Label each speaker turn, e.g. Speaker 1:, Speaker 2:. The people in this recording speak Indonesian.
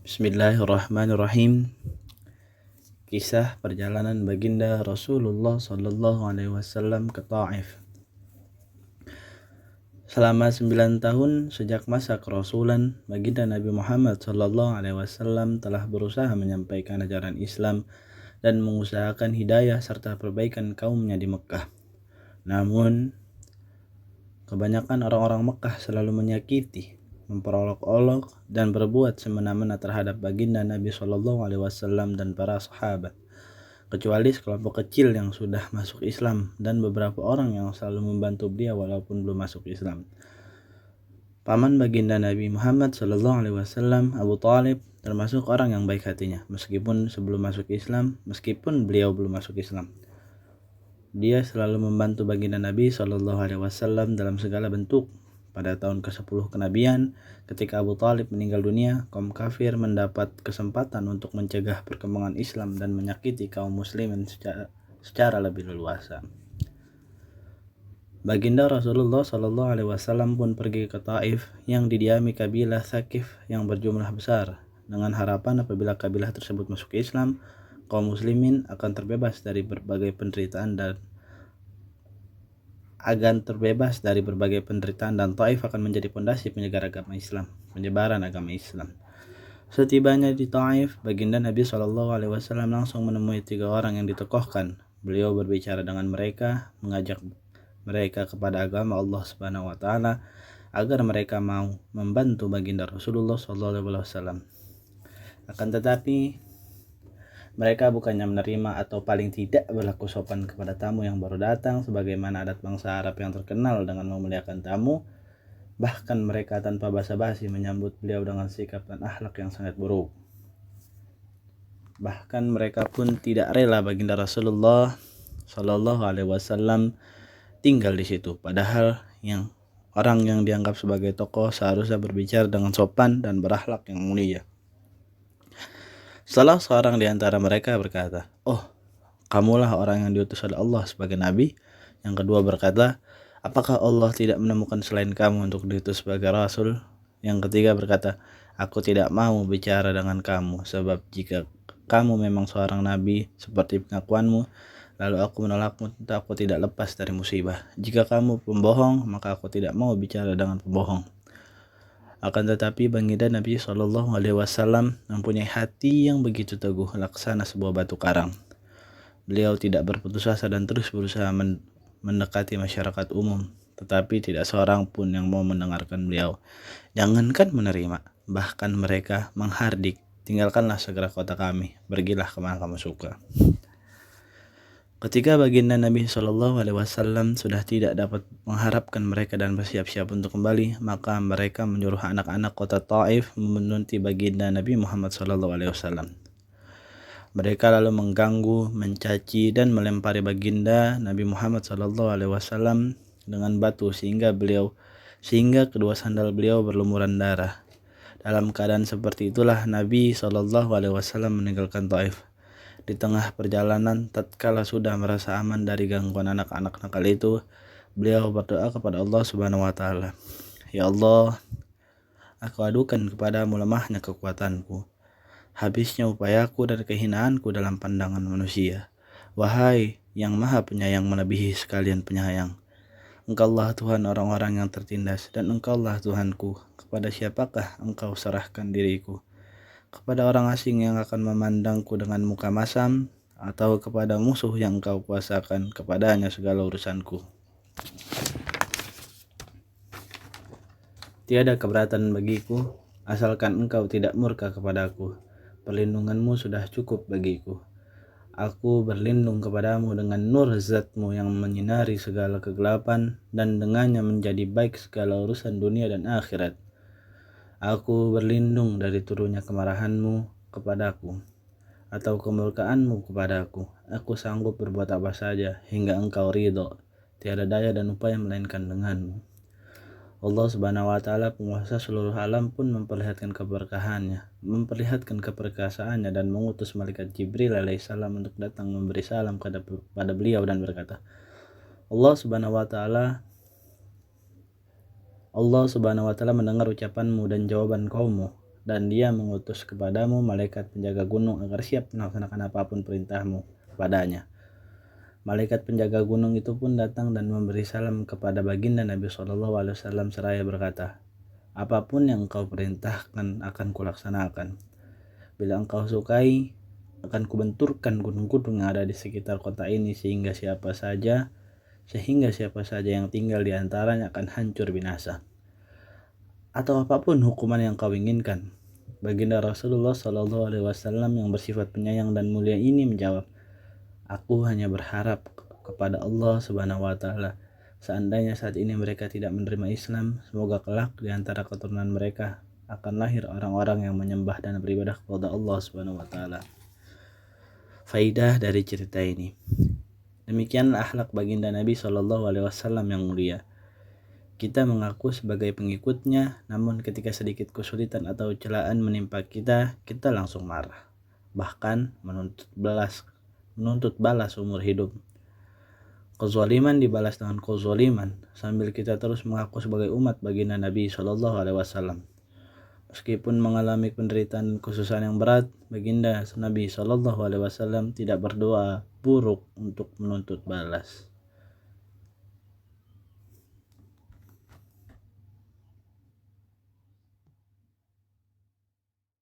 Speaker 1: Bismillahirrahmanirrahim. Kisah perjalanan baginda Rasulullah Sallallahu Alaihi Wasallam ke Taif. Selama 9 tahun sejak masa kerasulan, baginda Nabi Muhammad Sallallahu Alaihi Wasallam telah berusaha menyampaikan ajaran Islam dan mengusahakan hidayah serta perbaikan kaumnya di Mekah. Namun, kebanyakan orang-orang Mekah selalu menyakiti, memperolok-olok, dan berbuat semena-mena terhadap baginda Nabi Shallallahu Alaihi Wasallam dan para sahabat, kecuali sekelompok kecil yang sudah masuk Islam dan beberapa orang yang selalu membantu beliau walaupun belum masuk Islam. Paman baginda Nabi Muhammad Shallallahu Alaihi Wasallam, Abu Thalib, termasuk orang yang baik hatinya, meskipun beliau belum masuk Islam. Dia selalu membantu baginda Nabi Shallallahu Alaihi Wasallam dalam segala bentuk. Pada tahun ke-10 kenabian, ketika Abu Thalib meninggal dunia, kaum kafir mendapat kesempatan untuk mencegah perkembangan Islam dan menyakiti kaum muslimin secara lebih leluasa. Baginda Rasulullah Shallallahu Alaihi Wasallam pun pergi ke Taif yang didiami kabilah Thaqif yang berjumlah besar, dengan harapan apabila kabilah tersebut masuk Islam, kaum muslimin akan terbebas dari berbagai penderitaan dan Taif akan menjadi pondasi penyebaran agama Islam. Setibanya di Taif, baginda Nabi Shallallahu Alaihi Wasallam langsung menemui 3 orang yang ditokohkan. Beliau berbicara dengan mereka, mengajak mereka kepada agama Allah Subhanahu Wa Taala agar mereka mau membantu baginda Rasulullah Shallallahu Alaihi Wasallam. Akan tetapi mereka bukannya menerima atau paling tidak berlaku sopan kepada tamu yang baru datang sebagaimana adat bangsa Arab yang terkenal dengan memuliakan tamu. Bahkan mereka tanpa basa-basi menyambut beliau dengan sikap dan akhlak yang sangat buruk. Bahkan mereka pun tidak rela baginda Rasulullah Shallallahu Alaihi Wasallam tinggal di situ, padahal orang yang dianggap sebagai tokoh seharusnya berbicara dengan sopan dan berakhlak yang mulia. Salah seorang di antara mereka berkata, "Oh, kamulah orang yang diutus oleh Allah sebagai nabi." Yang kedua berkata, "Apakah Allah tidak menemukan selain kamu untuk diutus sebagai rasul?" Yang ketiga berkata, "Aku tidak mau bicara dengan kamu, sebab jika kamu memang seorang nabi seperti pengakuanmu, lalu aku menolakmu, tentu aku tidak lepas dari musibah. Jika kamu pembohong, maka aku tidak mau bicara dengan pembohong." Akan tetapi baginda Nabi Shallallahu Alaihi Wasallam mempunyai hati yang begitu teguh, laksana sebuah batu karang. Beliau tidak berputus asa dan terus berusaha mendekati masyarakat umum, tetapi tidak seorang pun yang mau mendengarkan beliau. Jangankan menerima, bahkan mereka menghardik, "Tinggalkanlah segera kota kami, pergilah kemana kamu suka." Ketika baginda Nabi Shallallahu Alaihi Wasallam sudah tidak dapat mengharapkan mereka dan bersiap-siap untuk kembali, maka mereka menyuruh anak-anak kota Taif menuntut baginda Nabi Muhammad Shallallahu Alaihi Wasallam. Mereka lalu mengganggu, mencaci, dan melempari baginda Nabi Muhammad Shallallahu Alaihi Wasallam dengan batu sehingga kedua sandal beliau berlumuran darah. Dalam keadaan seperti itulah Nabi Shallallahu Alaihi Wasallam meninggalkan Taif. Di tengah perjalanan, tatkala sudah merasa aman dari gangguan anak-anak nakal itu, beliau berdoa kepada Allah Subhanahu Wa Taala, "Ya Allah, aku adukan kepadamu lemahnya kekuatanku, habisnya upayaku dan kehinaanku dalam pandangan manusia. Wahai yang maha penyayang melebihi sekalian penyayang, Engkaulah Tuhan orang-orang yang tertindas, dan Engkaulah Tuhanku. Kepada siapakah Engkau serahkan diriku? Kepada orang asing yang akan memandangku dengan muka masam, atau kepada musuh yang Engkau kuasakan kepadanya segala urusanku? Tiada keberatan bagiku, asalkan Engkau tidak murka kepadaku. Perlindunganmu sudah cukup bagiku. Aku berlindung kepadamu dengan nur zatmu yang menyinari segala kegelapan, dan dengannya menjadi baik segala urusan dunia dan akhirat. Aku berlindung dari turunnya kemarahanmu kepadaku atau kemurkaanmu kepadaku. Aku sanggup berbuat apa saja hingga Engkau ridho. Tiada daya dan upaya melainkan denganmu. Allah Subhanahu Wa Taala, penguasa seluruh alam, pun memperlihatkan keberkahannya, memperlihatkan keperkasaannya, dan mengutus malaikat Jibril alaihissalam untuk datang memberi salam pada beliau dan berkata, Allah Subhanahu wa taala mendengar ucapanmu dan jawaban kaummu. dan Dia mengutus kepadamu malaikat penjaga gunung agar siap melaksanakan apapun perintahmu kepadanya. Malaikat penjaga gunung itu pun datang dan memberi salam kepada baginda Nabi SAW seraya berkata, apapun yang engkau perintahkan akan kulaksanakan. Bila engkau sukai, akan kubenturkan gunung-gunung yang ada di sekitar kota ini sehingga siapa saja yang tinggal di antaranya akan hancur binasa. Atau apapun hukuman yang kau inginkan. Baginda Rasulullah SAW yang bersifat penyayang dan mulia ini menjawab, aku hanya berharap kepada Allah Subhanahu wa Ta'ala. Seandainya saat ini mereka tidak menerima Islam, semoga kelak di antara keturunan mereka akan lahir orang-orang yang menyembah dan beribadah kepada Allah Subhanahu wa Ta'ala. Faidah dari cerita ini. Demikianlah akhlak baginda Nabi SAW yang mulia. Kita mengaku sebagai pengikutnya, namun ketika sedikit kesulitan atau celaan menimpa kita langsung marah. Bahkan menuntut balas umur hidup. Kezaliman dibalas dengan kezaliman, sambil kita terus mengaku sebagai umat baginda Nabi SAW. Meskipun mengalami penderitaan dan kesusahan yang berat, baginda Nabi SAW tidak berdoa buruk untuk menuntut balas.